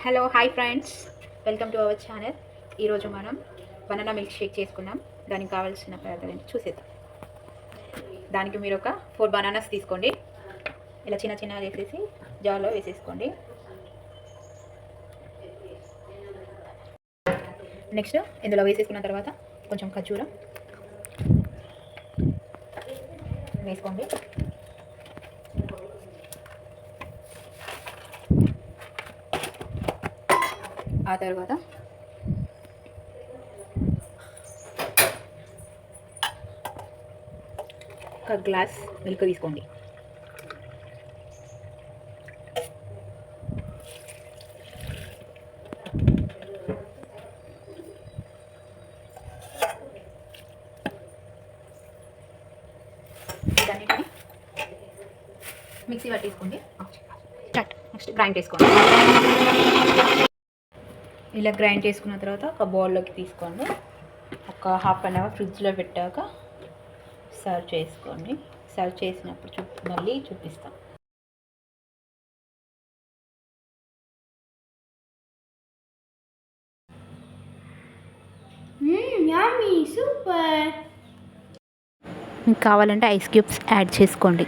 Hello hi friends, welcome to our channel. ఈరోజు మనం banana milk shake చేసుకున్నాం. దానికి కావాల్సిన పదార్థాలు చూసేద్దాం. దానికి మీరు ఒక 4 బనానాస్ తీసుకోండి. ఇలా చిన్న చిన్నగా వేసేసి జార్లో వేసేసుకోండి. నెక్స్ట్ ఇందులో వేసేసుకున్న తర్వాత కొంచెం ఖర్జూరం వేసుకోండి. ఆ తర్వాత ఒక గ్లాస్ మిల్క్ తీసుకోండి. దాన్ని మిక్సీ పట్టేసుకోండి. నెక్స్ట్ గ్రైండ్ చేసుకోండి. ఇలా గ్రైండ్ చేసుకున్న తర్వాత ఒక బౌల్లోకి తీసుకోండి. ఒక హాఫ్ అన్ అవర్ ఫ్రిడ్జ్లో పెట్టాక సర్వ్ చేసుకోండి. సర్వ్ చేసినప్పుడు మళ్ళీ చూపిస్తాం. యమ్మీ సూపర్. మీకు కావాలంటే ఐస్ క్యూబ్స్ యాడ్ చేసుకోండి.